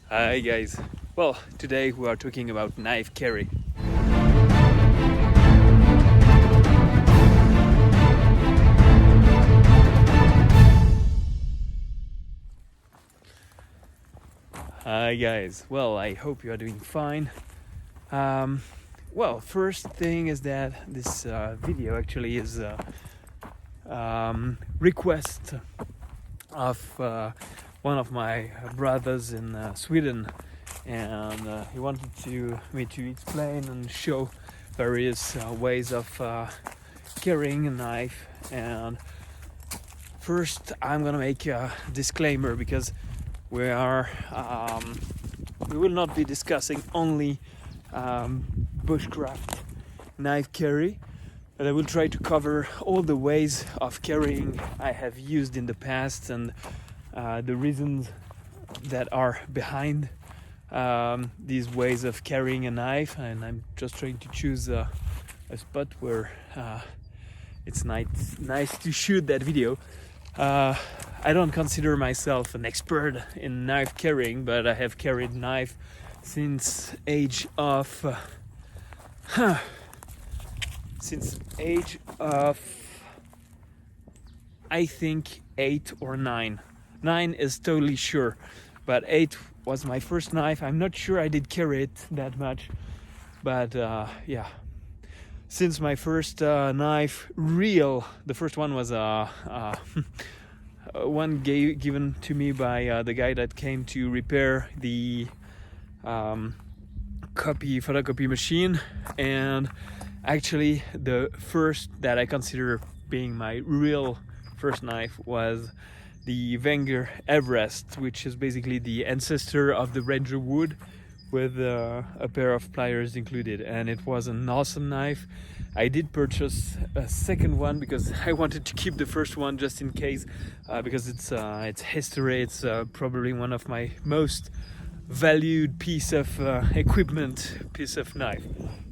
Hi guys. Well, today we are talking about knife carry. Hi guys. Well, I hope you are doing fine. Um, well, first thing is that this video actually is a request of one of my brothers in Sweden, and he wanted me to explain and show various ways of carrying a knife. And first, I'm gonna make a disclaimer because we are we will not be discussing only bushcraft knife carry, but I will try to cover all the ways of carrying I have used in the past and the reasons that are behind these ways of carrying a knife. And I'm just trying to choose a spot where it's nice to shoot that video. I don't consider myself an expert in knife carrying, but I have carried knife since age of I think 8 or 9. 9 is totally sure, but 8 was my first knife. I'm not sure I did carry it that much, but yeah. Since my first knife, the first one was one given to me by the guy that came to repair the photocopy machine, and actually the first that I consider being my real first knife was the Wenger Everest, which is basically the ancestor of the Ranger Wood, with a pair of pliers included, and it was an awesome knife. I did purchase a second one because I wanted to keep the first one just in case, because it's history. It's probably one of my most valued piece of piece of knife.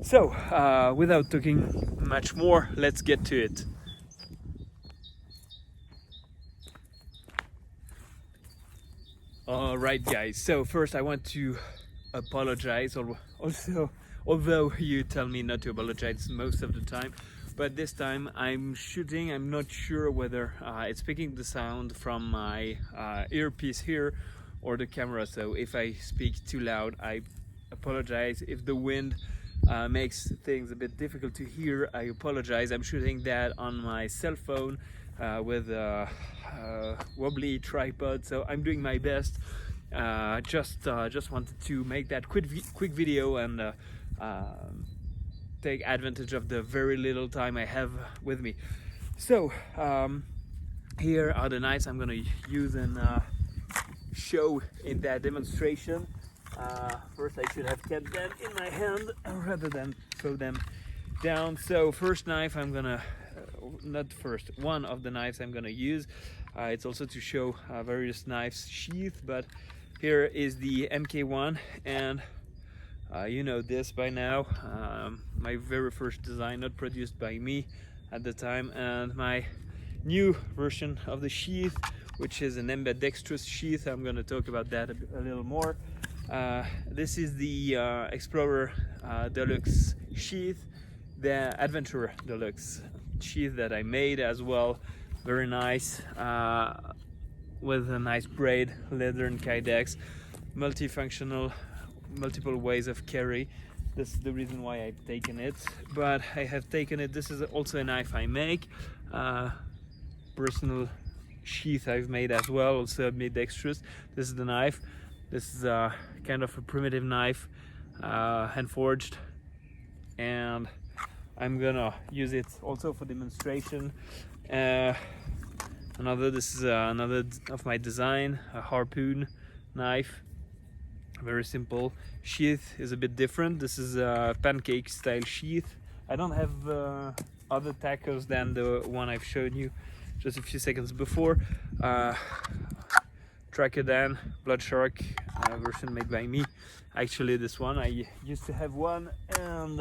So without talking much more, let's get to it. All right, guys, so first I want to apologize, also, although you tell me not to apologize most of the time, but this time I'm shooting. I'm not sure whether it's picking the sound from my earpiece here or the camera, so if I speak too loud, I apologize. If the wind makes things a bit difficult to hear, I apologize. I'm shooting that on my cell phone with a wobbly tripod, so I'm doing my best. Just wanted to make that quick video and take advantage of the very little time I have with me. So here are the knives I'm gonna use and show in that demonstration. First, I should have kept them in my hand rather than throw them down. So first knife I'm gonna not first, one of the knives I'm gonna use, it's also to show various knives sheath, but here is the MK1, and you know this by now. My very first design, not produced by me at the time, and my new version of the sheath, which is an ambidextrous sheath. I'm going to talk about that a little more. This is the Explorer Deluxe sheath, the Adventurer Deluxe sheath that I made as well. Very nice, with a nice braid, leather and kydex, multifunctional, multiple ways of carry. This is the reason why I've taken it, but I have taken it. This is also a knife I make, personal sheath I've made as well, also ambidextrous. This is the knife. This is kind of a primitive knife, hand forged, and I'm gonna use it also for demonstration. This is another of my design, a harpoon knife. Very simple. Sheath is a bit different. This is a pancake style sheath. I don't have other tacos than the one I've shown you just a few seconds before. Trachodan blood shark version made by me. Actually, this one I used to have one, and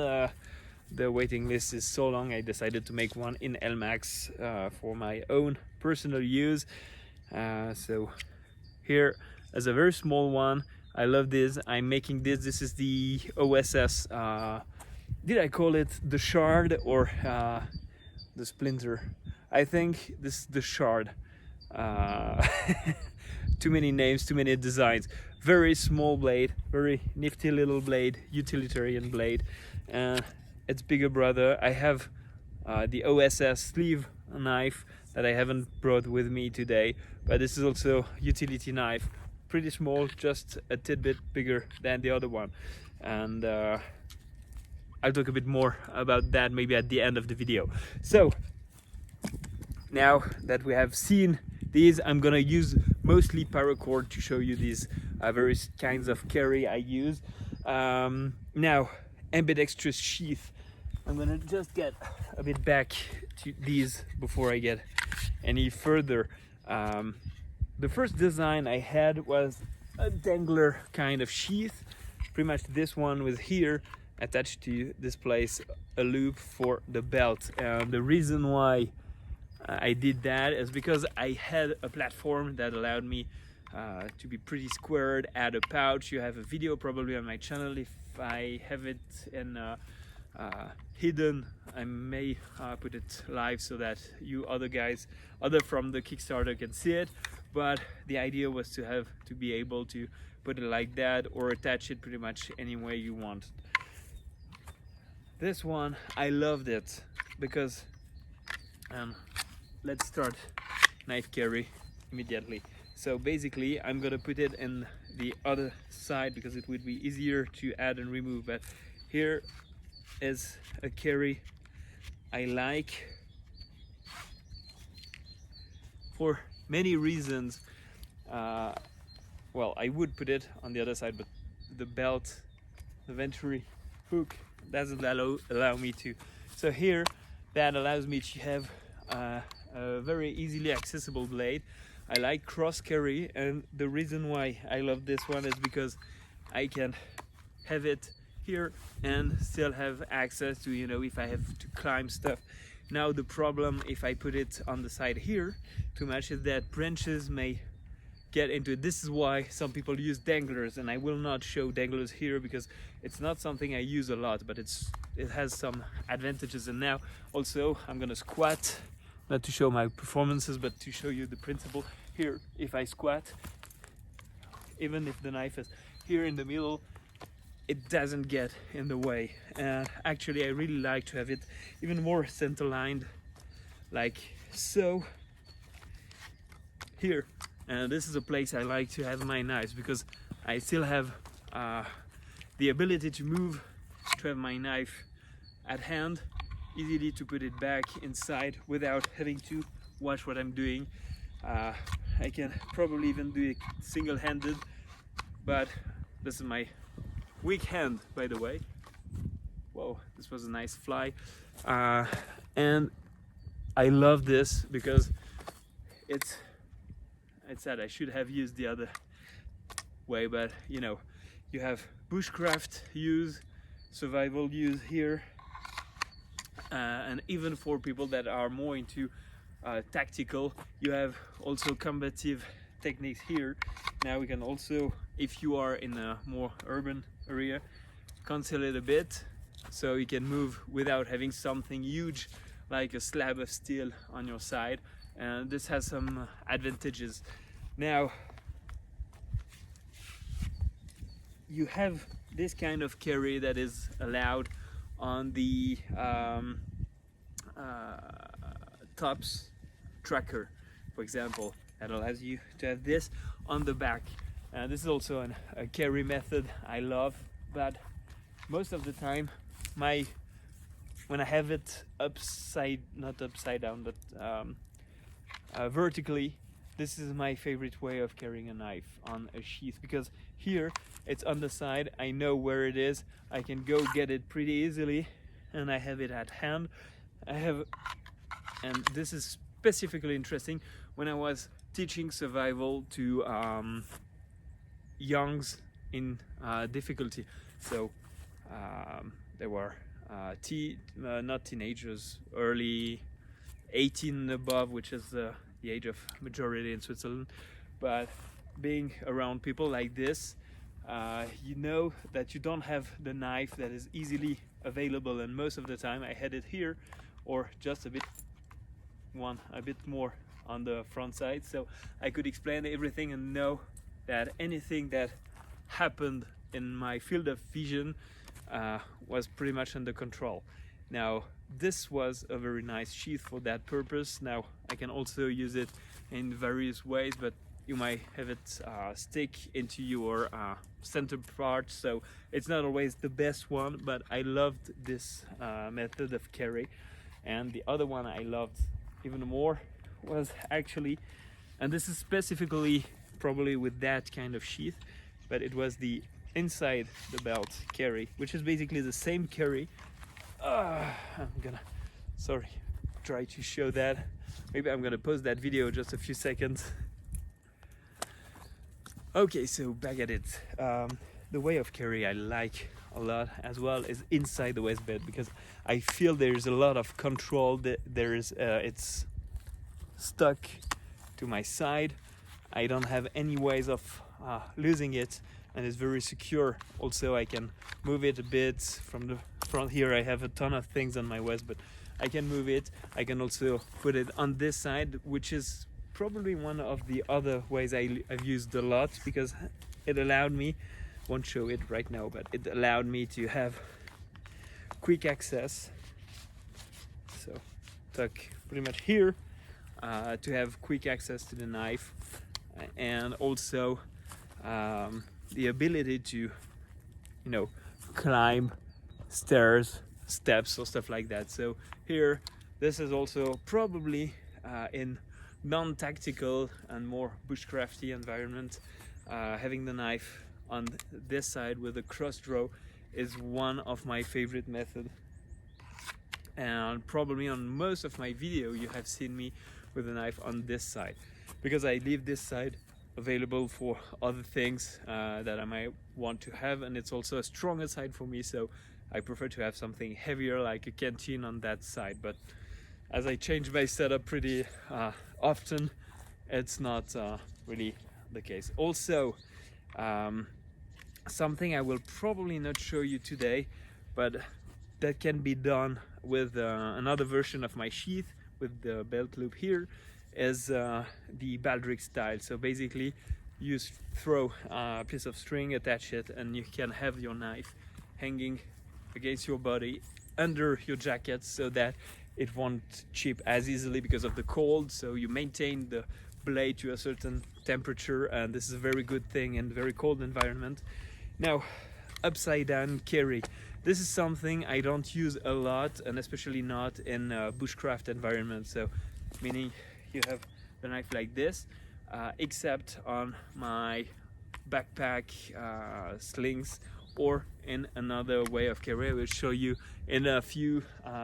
the waiting list is so long I decided to make one in Elmax for my own personal use. So here is a very small one. I love this. I'm making this. This is the OSS. Did I call it the Shard or the Splinter? I think this is the Shard. Too many names, too many designs. Very small blade, very nifty little blade, utilitarian blade. Its bigger brother. I have the OSS sleeve knife that I haven't brought with me today, but this is also utility knife, pretty small, just a tidbit bigger than the other one. And I'll talk a bit more about that maybe at the end of the video. So now that we have seen these, I'm gonna use mostly paracord to show you these various kinds of carry I use. Now, ambidextrous sheath. I'm gonna just get a bit back to these before I get any further. The first design I had was a dangler kind of sheath. Pretty much this one was here attached to this place, a loop for the belt. And the reason why I did that is because I had a platform that allowed me to be pretty squared, add a pouch. You have a video probably on my channel. If I have it in hidden, I may put it live so that you other from the Kickstarter can see it. But the idea was to be able to put it like that or attach it pretty much any way you want. This one, I loved it because let's start knife carry immediately. So basically I'm gonna put it in the other side because it would be easier to add and remove. But here is a carry I like for many reasons. Well, I would put it on the other side, but the belt, the Venturi hook doesn't allow me to. So here, that allows me to have a very easily accessible blade. I like cross carry, and the reason why I love this one is because I can have it here and still have access to, you know, if I have to climb stuff. Now the problem if I put it on the side here too much is that branches may get into it. This is why some people use danglers, and I will not show danglers here because it's not something I use a lot, but it has some advantages. And now also I'm gonna squat, not to show my performances but to show you the principle. Here, if I squat, even if the knife is here in the middle, it doesn't get in the way. And actually I really like to have it even more center lined, like so here. And this is a place I like to have my knives because I still have the ability to move, to have my knife at hand, easily to put it back inside without having to watch what I'm doing. I can probably even do it single-handed, but this is my weak hand, by the way. Whoa, this was a nice fly. And I love this because it's sad I should have used the other way, but you know, you have bushcraft use, survival use here, and even for people that are more into tactical, you have also combative techniques here. Now we can also, if you are in a more urban area, conceal it a bit so you can move without having something huge like a slab of steel on your side, and this has some advantages. Now you have this kind of carry that is allowed on the Tops tracker, for example, that allows you to have this on the back. This is also a carry method I love, but most of the time when I have it not upside down, but vertically, this is my favorite way of carrying a knife on a sheath, because here it's on the side, I know where it is, I can go get it pretty easily, and I have it at hand. And this is specifically interesting when I was teaching survival to youngs in difficulty. So they were not teenagers, early 18 and above, which is the age of majority in Switzerland. But being around people like this, you know that you don't have the knife that is easily available, and most of the time I had it here or just a bit more on the front side, so I could explain everything and know that anything that happened in my field of vision was pretty much under control. Now this was a very nice sheath for that purpose. Now I can also use it in various ways, but you might have it stick into your center part, so it's not always the best one, but I loved this method of carry. And the other one I loved even more was actually, and this is specifically probably with that kind of sheath, but it was the inside the belt carry, which is basically the same carry. I'm gonna try to show that. Maybe I'm gonna pause that video just a few seconds. Okay, so back at it. The way of carry I like a lot as well is inside the waistband, because I feel there's a lot of control. It's stuck to my side. I don't have any ways of losing it, and it's very secure. Also, I can move it a bit from the front here. I have a ton of things on my waist, but I can move it. I can also put it on this side, which is probably one of the other ways I've used a lot, because it allowed me, won't show it right now, but it allowed me to have quick access. So tuck pretty much here to have quick access to the knife, and also the ability to, climb stairs, steps or stuff like that. So here, this is also probably in non-tactical and more bushcrafty environment, having the knife on this side with a cross draw is one of my favorite methods. And probably on most of my video you have seen me with a knife on this side, because I leave this side available for other things that I might want to have, and it's also a stronger side for me, so I prefer to have something heavier like a canteen on that side. But as I change my setup pretty often, it's not really the case. Also, something I will probably not show you today, but that can be done with another version of my sheath with the belt loop here, is the baldric style. So basically you throw a piece of string, attach it, and you can have your knife hanging against your body under your jacket, so that it won't chip as easily because of the cold. So you maintain the blade to a certain temperature, and this is a very good thing in a very cold environment. Now, upside down carry. This is something I don't use a lot, and especially not in bushcraft environment. So meaning you have the knife like this, except on my backpack slings, or in another way of carry I will show you in a few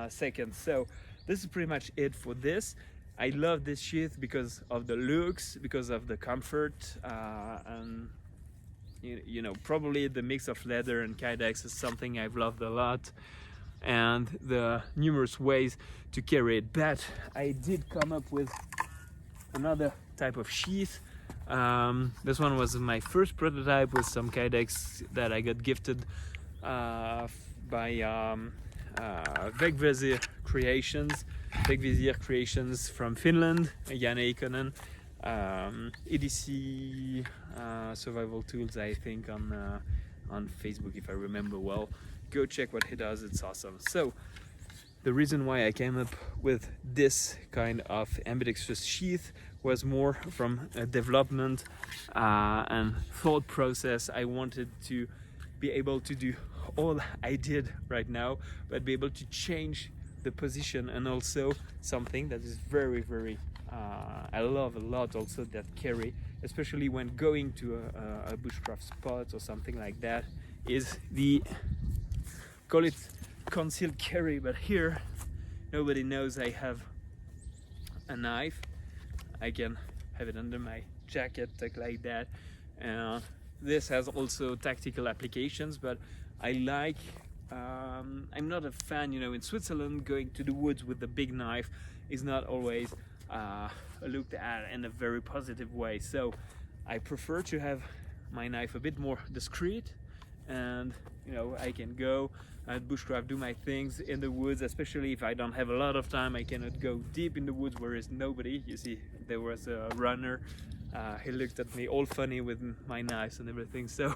seconds. So this is pretty much it for this. I love this sheath because of the looks, because of the comfort, and probably the mix of leather and kydex is something I've loved a lot, and the numerous ways to carry it. But I did come up with another type of sheath. This one was my first prototype with some kydex that I got gifted by Vegvizier Creations from Finland, Janne Ikonen, EDC Survival Tools, I think, on Facebook, if I remember well. Go check what he does, it's awesome. So the reason why I came up with this kind of ambidextrous sheath was more from a development and thought process. I wanted to be able to do all I did right now, but be able to change the position, and also something that is very, very I love a lot also, that carry, especially when going to a bushcraft spot or something like that, is the, call it concealed carry. But here nobody knows I have a knife. I can have it under my jacket, like that. This has also tactical applications, but I like, I'm not a fan, in Switzerland, going to the woods with a big knife is not always looked at in a very positive way. So I prefer to have my knife a bit more discreet, and you know, I can go at bushcraft, do my things in the woods, especially if I don't have a lot of time. I cannot go deep in the woods where is nobody. You see, there was a runner, he looked at me all funny with my knives and everything, so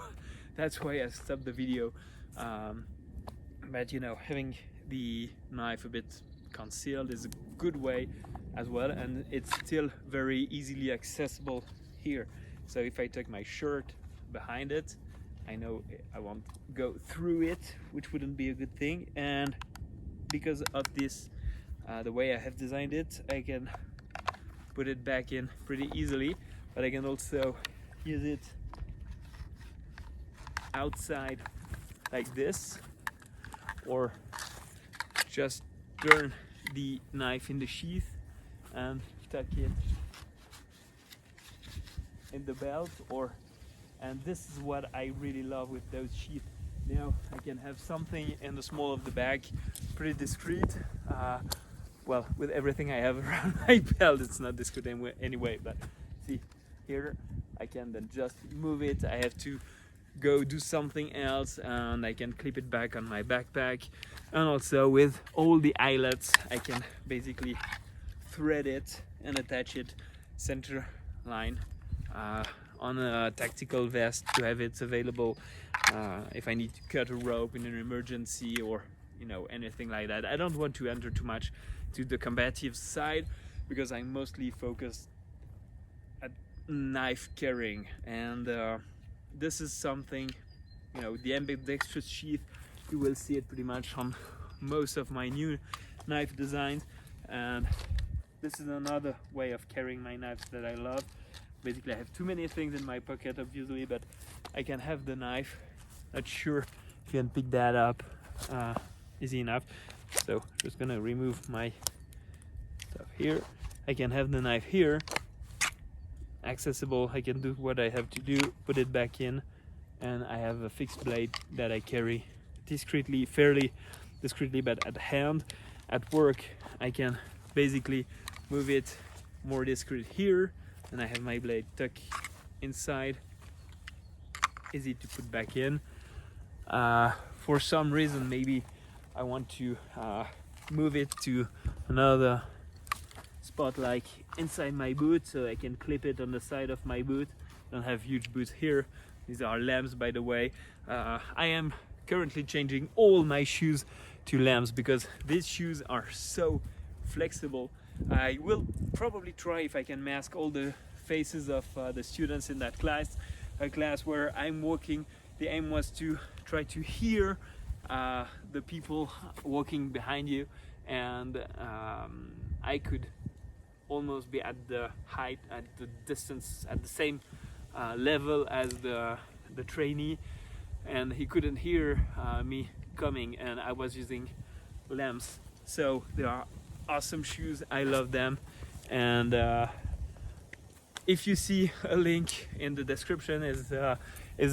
that's why I stopped the video. But you know, having the knife a bit concealed is a good way as well, and it's still very easily accessible here. So if I take my shirt behind it, I know I won't go through it, which wouldn't be a good thing. And because of this, the way I have designed it, I can put it back in pretty easily, but I can also use it outside like this, or just turn the knife in the sheath and tuck it in the belt, and this is what I really love with those sheaths. Now I can have something in the small of the bag, pretty discreet. Well, with everything I have around my belt, it's not discreet anyway, but see here, I can then just move it. I have to go do something else, and I can clip it back on my backpack. And also with all the eyelets, I can basically thread it and attach it center line on a tactical vest to have it available if I need to cut a rope in an emergency, or you know, anything like that. I don't want to enter too much to the combative side because I'm mostly focused at knife carrying, and this is something, you know, the ambidextrous sheath, you will see it pretty much on most of my new knife designs, and this is another way of carrying my knives that I love. Basically, I have too many things in my pocket obviously, but I can have the knife. Not sure if you can pick that up easy enough, so just gonna remove my stuff here. I can have the knife here accessible. I can do what I have to do, put it back in, and I have a fixed blade that I carry discreetly, fairly discreetly, but at hand. At work, I can basically move it more discreet here, and I have my blade tucked inside, easy to put back in. For some reason, maybe I want to move it to another spot, like inside my boot, so I can clip it on the side of my boot. I don't have huge boots here. These are lambs, by the way. I am currently changing all my shoes to lambs because these shoes are so flexible. I will probably try if I can mask all the faces of the students in that class, a class where I'm walking. The aim was to try to hear the people walking behind you, and I could almost be at the height, at the distance, at the same level as the trainee, and he couldn't hear me coming, and I was using lamps. So they are awesome shoes, I love them, and if you see a link in the description is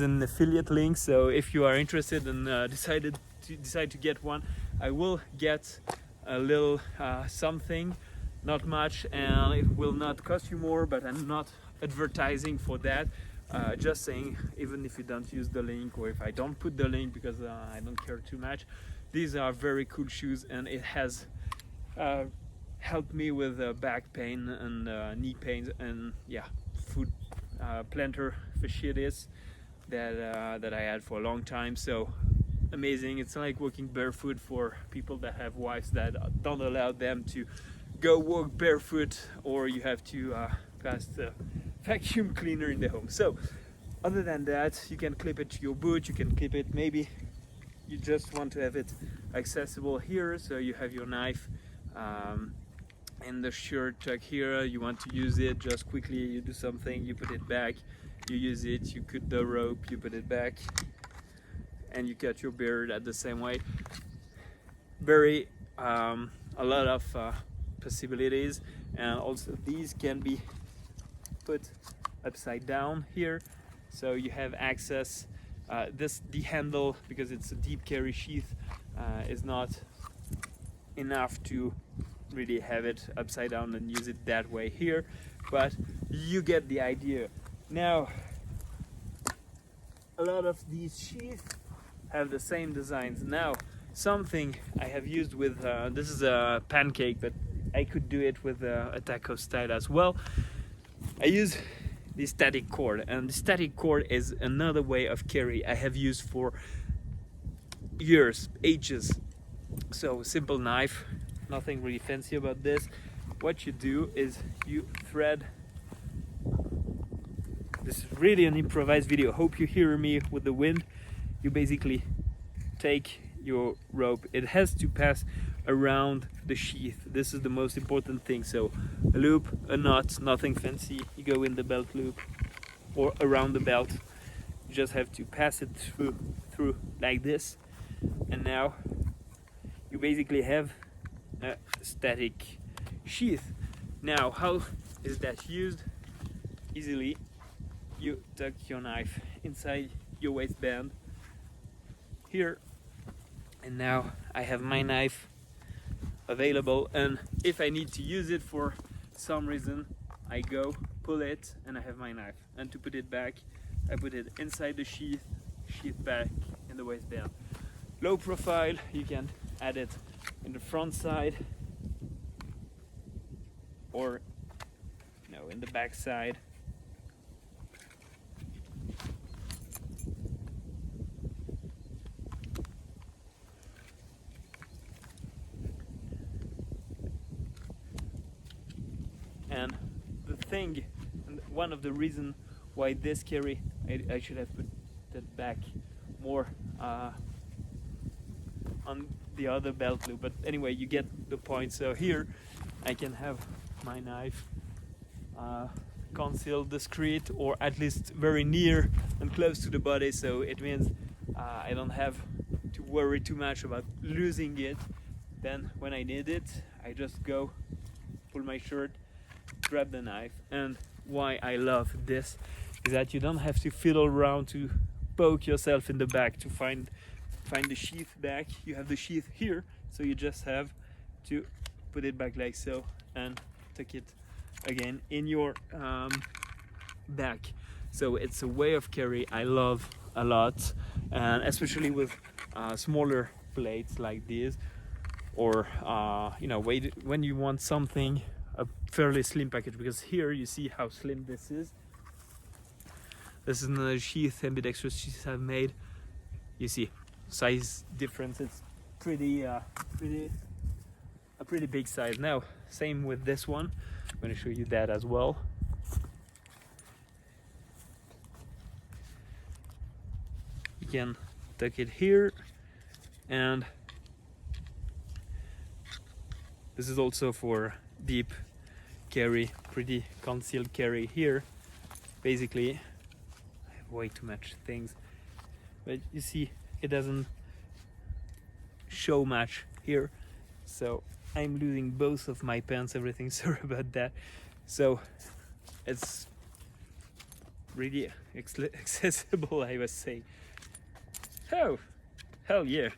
an affiliate link, so if you are interested and decide to get one, I will get a little something, not much, and it will not cost you more, but I'm not advertising for that. Just saying, even if you don't use the link, or if I don't put the link because I don't care too much, these are very cool shoes, and it has helped me with back pain and knee pains, and yeah, foot plantar fasciitis that I had for a long time. So amazing. It's like walking barefoot for people that have wives that don't allow them to go walk barefoot, or you have to pass the vacuum cleaner in the home. So other than that, you can clip it to your boot, you can clip it, maybe you just want to have it accessible here, so you have your knife in the shirt tuck here, you want to use it just quickly, you do something, you put it back, you use it, you cut the rope, you put it back, and you cut your beard at the same way. Very a lot of possibilities, and also these can be put upside down here, so you have access. The handle, because it's a deep carry sheath, is not enough to really have it upside down and use it that way here, but you get the idea. Now a lot of these sheaths have the same designs. Now, something I have used with, this is a pancake, but I could do it with a taco style as well. I use the static cord, and the static cord is another way of carry I have used for years, ages. So simple knife, nothing really fancy about this. What you do is you thread. This is really an improvised video. Hope you hear me with the wind. You basically take your rope. It has to pass around the sheath. This is the most important thing. So a loop, a knot, nothing fancy. You go in the belt loop or around the belt. You just have to pass it through like this. And now you basically have a static sheath. Now, how is that used? Easily, you tuck your knife inside your waistband here, and now I have my knife available, and if I need to use it for some reason, I go pull it and I have my knife. And to put it back, I put it inside the sheath back in the waistband. Low profile, you can add it in the front side or in the back side. And the thing, and one of the reasons why this carry, I should have put that back more on the other belt loop, but anyway, you get the point. So here I can have my knife concealed, discreet, or at least very near and close to the body, so it means I don't have to worry too much about losing it. Then when I need it, I just go pull my shirt, grab the knife. And why I love this is that you don't have to fiddle around to poke yourself in the back to find the sheath back. You have the sheath here, so you just have to put it back like so and tuck it again in your back. So it's a way of carry I love a lot, and especially with smaller blades like these, or when you want something a fairly slim package, because here you see how slim this is. This is another sheath, ambidextrous sheath I've made. You see size difference. It's a pretty big size. Now, same with this one. I'm going to show you that as well. You can tuck it here, and this is also for deep carry, pretty concealed carry here. Basically, I have way too much things, but you see it doesn't show much here, so I'm losing both of my pants, everything. Sorry about that. So it's really accessible, I must say. Oh, hell yeah,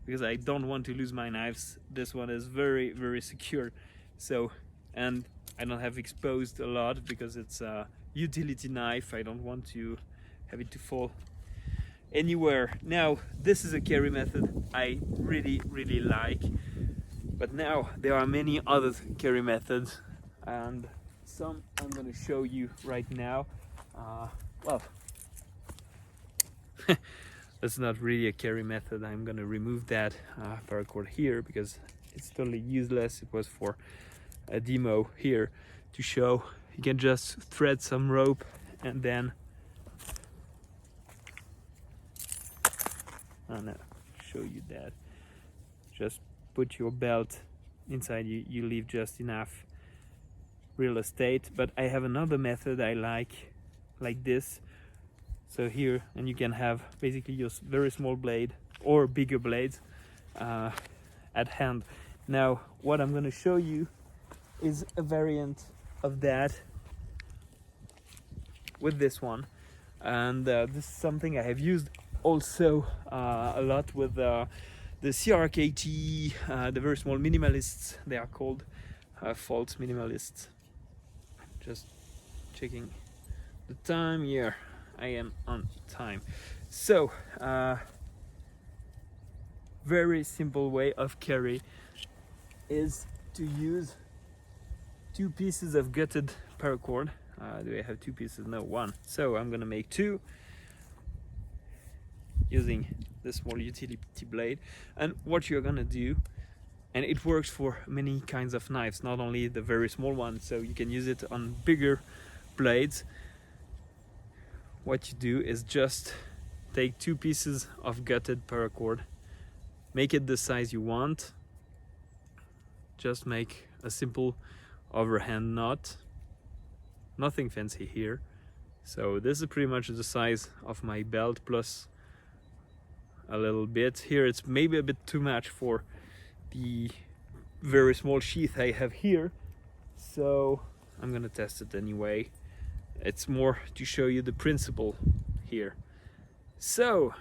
because I don't want to lose my knives. This one is very, very secure. So, and I don't have exposed a lot because it's a utility knife. I don't want to have it to fall anywhere. Now, this is a carry method I really, really like. But now there are many other carry methods, and some I'm going to show you right now. Well, that's not really a carry method. I'm going to remove that paracord here because it's totally useless. It was for a demo here to show you can just thread some rope and then show you that. Just put your belt inside, you leave just enough real estate. But I have another method I like this. So here, and you can have basically your very small blade or bigger blades at hand. Now, what I'm going to show you is a variant of that with this one, and this is something I have used also a lot with the CRKT, the very small minimalists. They are called false minimalists. Just checking the time here. I am on time. So very simple way of carry is to use 2 pieces of gutted paracord. Do I have 2 pieces? No, 1. So I'm gonna make 2 using the small utility blade. And what you're gonna do, and it works for many kinds of knives, not only the very small one, so you can use it on bigger blades. What you do is just take 2 pieces of gutted paracord, make it the size you want, just make a simple overhand knot, nothing fancy here. So this is pretty much the size of my belt plus a little bit. Here it's maybe a bit too much for the very small sheath I have here, so I'm gonna test it anyway. It's more to show you the principle here. So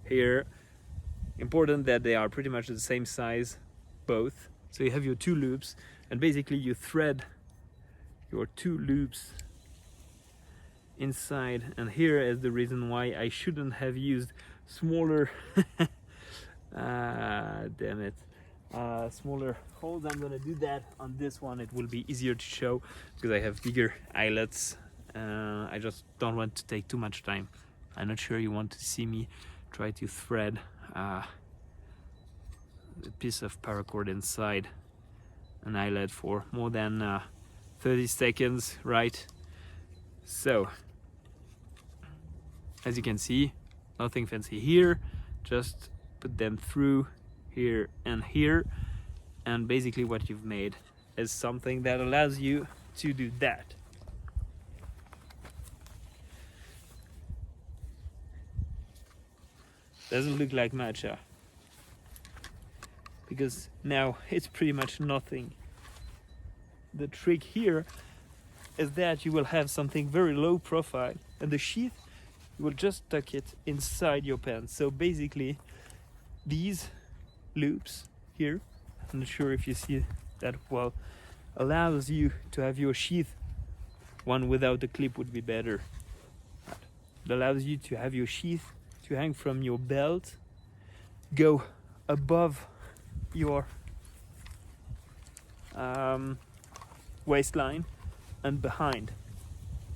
here, important that they are pretty much the same size, both. So you have your 2 loops, and basically you thread your 2 loops inside, and here is the reason why I shouldn't have used smaller damn it, smaller holes. I'm gonna do that on this one. It will be easier to show because I have bigger eyelets. I just don't want to take too much time. I'm not sure you want to see me try to thread a piece of paracord inside an eyelet for more than 30 seconds, right? So as you can see, nothing fancy here, just put them through here and here, and basically what you've made is something that allows you to do that. Doesn't look like much, because now it's pretty much nothing. The trick here is that you will have something very low profile, and the sheath, you will just tuck it inside your pen. So basically these loops here, I'm not sure if you see that well, allows you to have your sheath, one without the clip would be better. It allows you to have your sheath to hang from your belt, go above your waistline and behind.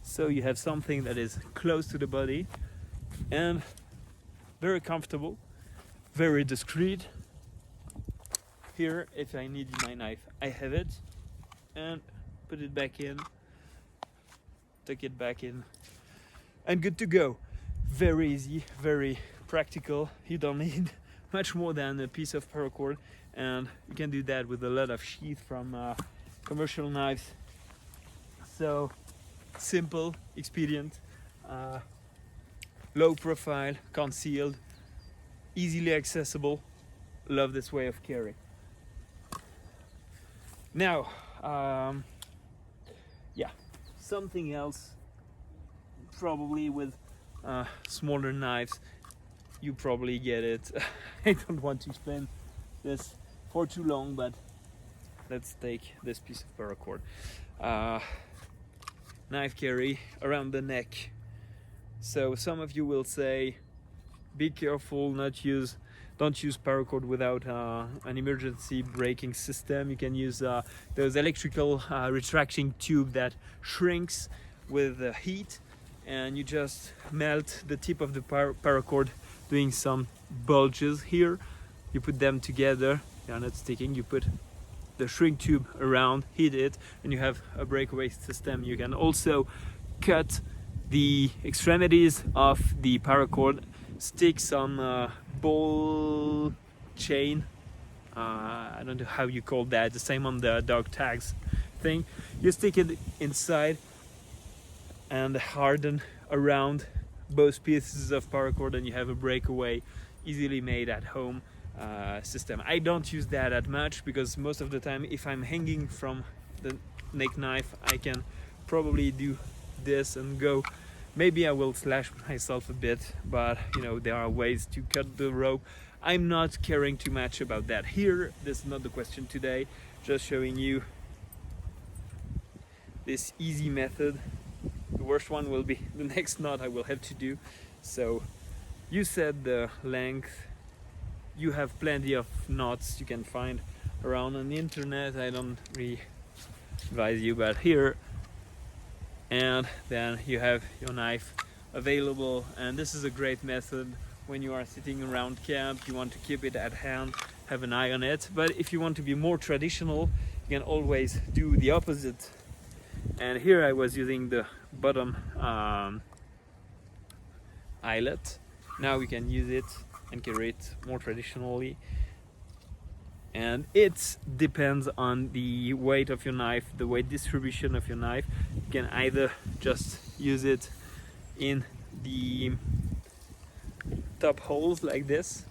So you have something that is close to the body and very comfortable, very discreet. Here, if I need my knife, I have it, and put it back in, tuck it back in, and good to go. Very easy, very practical. You don't need much more than a piece of paracord, and you can do that with a lot of sheath from commercial knives. So simple, expedient, low profile, concealed, easily accessible. Love this way of carrying. Now, yeah, something else, probably with smaller knives, you probably get it. I don't want to explain this for too long, but let's take this piece of paracord. Knife carry around the neck. So some of you will say, be careful, don't use paracord without an emergency braking system. You can use those electrical retracting tube that shrinks with heat, and you just melt the tip of the paracord, doing some bulges here. You put them together, they are not sticking. You put the shrink tube around, heat it, and you have a breakaway system. You can also cut the extremities of the paracord, stick some ball chain, I don't know how you call that, the same on the dog tags thing. You stick it inside and harden around both pieces of paracord, and you have a breakaway, easily made at home system. I don't use that that much because most of the time, if I'm hanging from the neck knife, I can probably do this and go. Maybe I will slash myself a bit, but you know, there are ways to cut the rope. I'm not caring too much about that here. This is not the question today, just showing you this easy method the worst one will be the next knot I will have to do. So you set the length. You have plenty of knots you can find around on the internet. I don't really advise you, but here, and then you have your knife available. And this is a great method when you are sitting around camp. You want to keep it at hand, have an eye on it. But if you want to be more traditional, you can always do the opposite. And here I was using the bottom eyelet. Now we can use it and carry it more traditionally. And it depends on the weight of your knife, the weight distribution of your knife. You can either just use it in the top holes like this,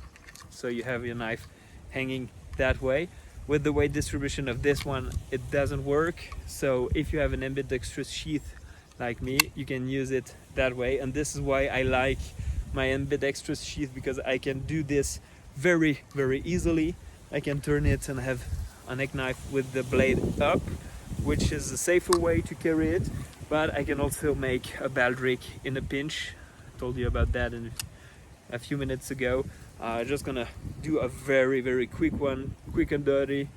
so you have your knife hanging that way. With the weight distribution of this one, it doesn't work. So if you have an ambidextrous sheath like me, you can use it that way. And this is why I like my ambidextrous sheath, because I can do this very easily. I can turn it and have a neck knife with the blade up, which is a safer way to carry it, but I can also make a baldric in a pinch. I told you about that in a few minutes ago. Just gonna do a very quick one, quick and dirty,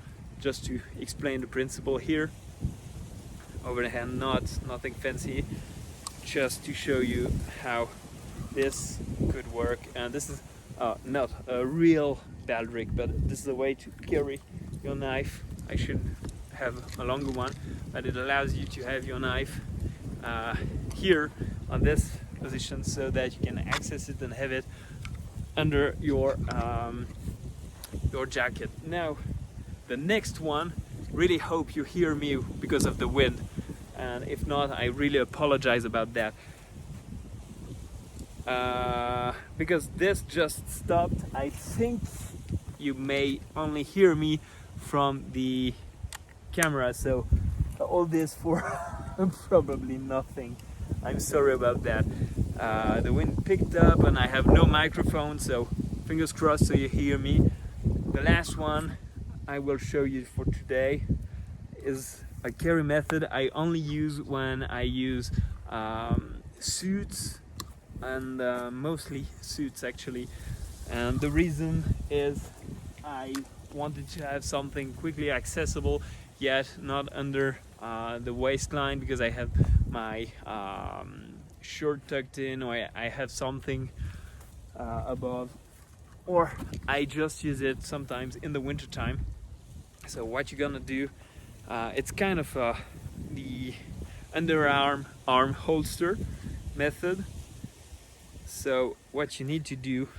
just to explain the principle here. Over the hand knot, nothing fancy, just to show you how this could work. And this is not a real baldric, but this is a way to carry your knife. I should have a longer one, but it allows you to have your knife here on this position, so that you can access it and have it under your jacket. Now the next one, really hope you hear me because of the wind, and if not, I really apologize about that. Because this just stopped. I think you may only hear me from the camera, so all this for probably nothing. I'm sorry about that. The wind picked up and I have no microphone, so fingers crossed so you hear me. The last one I will show you for today is a carry method I only use when I use suits, and mostly suits actually. And the reason is I wanted to have something quickly accessible, yet not under the waistline, because I have my shirt tucked in, or I have something above, or I just use it sometimes in the winter time. So what you're gonna do, it's kind of the underarm arm holster method. So what you need to do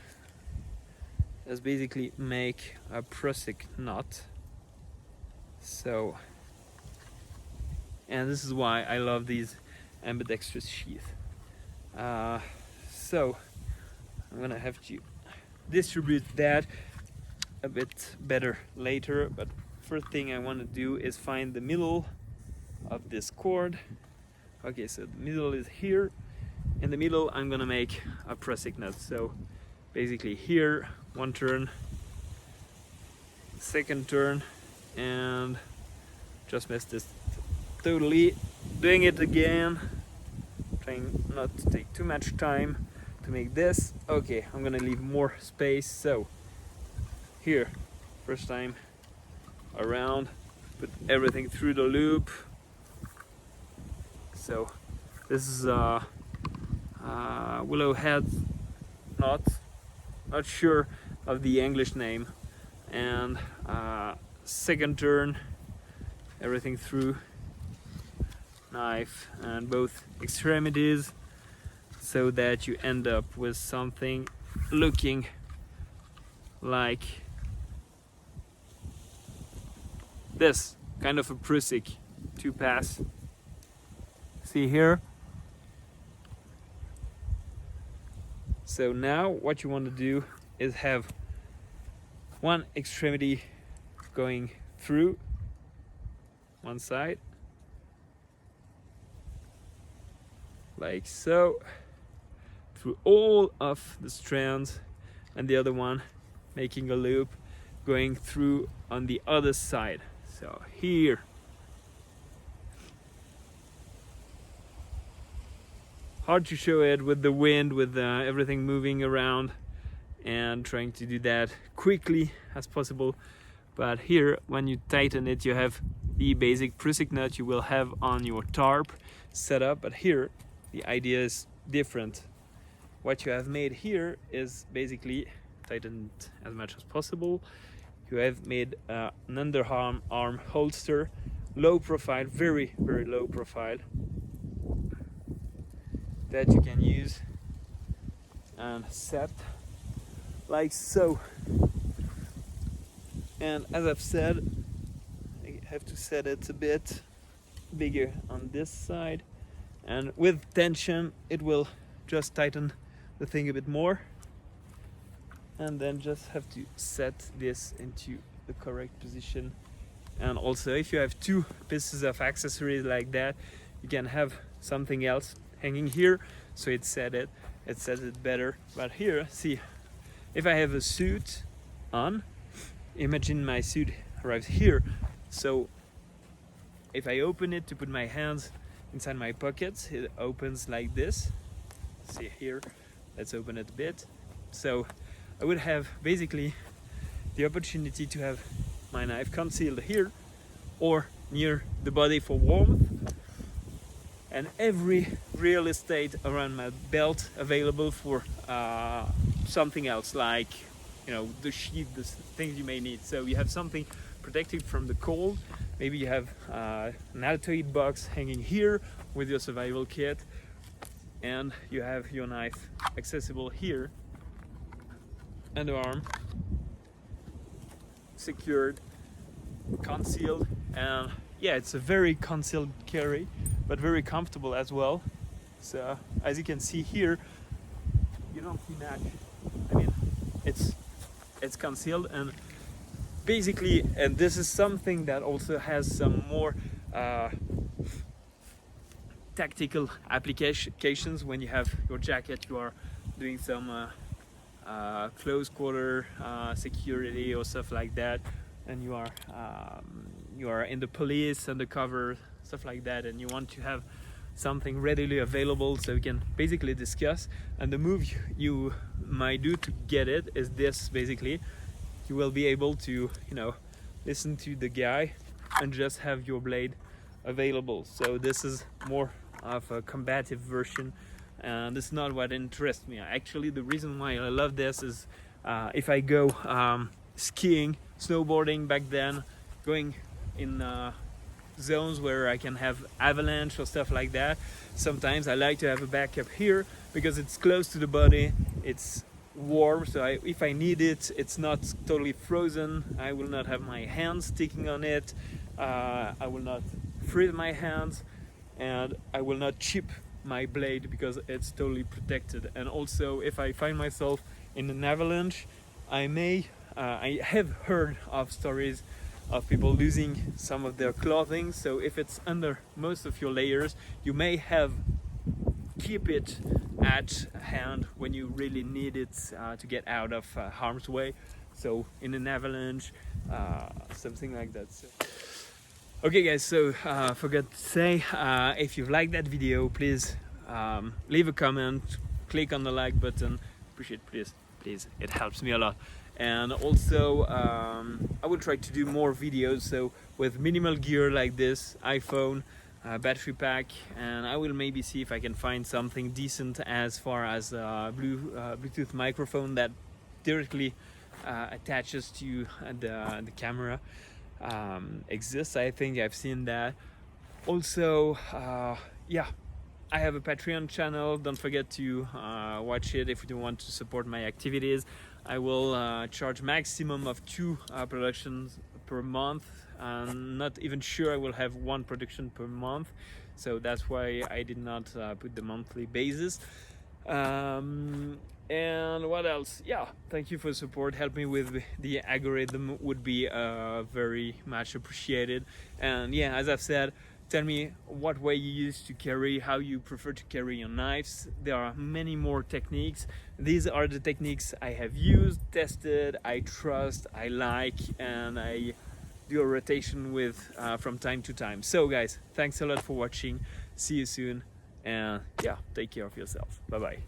is basically make a Prusik knot. So, and this is why I love these ambidextrous sheath. So I'm gonna have to distribute that a bit better later, but first thing I want to do is find the middle of this cord. Okay, so the middle is here. In the middle I'm gonna make a Prusik knot. So basically here, one turn, second turn, and just missed this totally. Doing it again, trying not to take too much time to make this. Okay, I'm gonna leave more space. So here, first time around, put everything through the loop. So this is a willow head knot, not sure of the English name. And second turn, everything through, knife and both extremities, so that you end up with something looking like this, kind of a Prusik 2-pass. See here? So now what you want to do is have one extremity going through one side, like so, through all of the strands, and the other one making a loop going through on the other side. So here, hard to show it with the wind, with everything moving around, and trying to do that quickly as possible. But here, when you tighten it, you have the basic Prusik nut you will have on your tarp setup, but here the idea is different. What you have made here is basically tightened as much as possible. You have made an underarm holster, low profile, very low profile, that you can use and set like so. And as I've said, I have to set it a bit bigger on this side, and with tension it will just tighten the thing a bit more, and then just have to set this into the correct position. And also, if you have two pieces of accessories like that, you can have something else hanging here, so it sets it better. But here, see, if I have a suit on, imagine my suit arrives here, so if I open it to put my hands inside my pockets, it opens like this. See here, let's open it a bit. So I would have basically the opportunity to have my knife concealed here or near the body for warmth, and every real estate around my belt available for something else, like, you know, the sheath, the things you may need. So you have something protected from the cold. Maybe you have an Altoid box hanging here with your survival kit, and you have your knife accessible here, underarm, secured, concealed, and yeah, it's a very concealed carry, but very comfortable as well. So as you can see here, you don't see much. I mean, it's concealed, and basically, and this is something that also has some more tactical applications. When you have your jacket, you are doing some close quarter security or stuff like that, and you are in the police undercover, stuff like that, and you want to have something readily available so you can basically discuss. And the move you might do to get it is this. Basically, you will be able to, you know, listen to the guy and just have your blade available. So this is more of a combative version, and it's not what interests me. Actually, the reason why I love this is if I go skiing, snowboarding back then, going in zones where I can have avalanche or stuff like that, sometimes I like to have a backup here because it's close to the body, it's warm, so if I need it, it's not totally frozen. I will not have my hands sticking on it, I will not freeze my hands, and I will not chip my blade because it's totally protected. And also, if I find myself in an avalanche, I have heard of stories of people losing some of their clothing, so if it's under most of your layers, you may keep it at hand when you really need it to get out of harm's way. So in an avalanche, something like that. So. Okay guys, so forgot to say, if you liked that video, please leave a comment, click on the like button. Appreciate it, please, it helps me a lot. And also I will try to do more videos, so with minimal gear like this, iPhone, battery pack, and I will maybe see if I can find something decent as far as Bluetooth microphone that directly attaches to the camera. Exists. I think I've seen that. Also, yeah, I have a Patreon channel. Don't forget to watch it if you want to support my activities. I will charge maximum of 2 productions per month. I'm not even sure I will have 1 production per month, so that's why I did not put the monthly basis. And what else? Yeah, thank you for support. Help me with the algorithm would be very much appreciated. And yeah, as I've said, tell me what way you use to carry, how you prefer to carry your knives. There are many more techniques. These are the techniques I have used, tested, I trust, I like, and I do a rotation with from time to time. So guys, thanks a lot for watching. See you soon. And yeah, take care of yourself. Bye bye.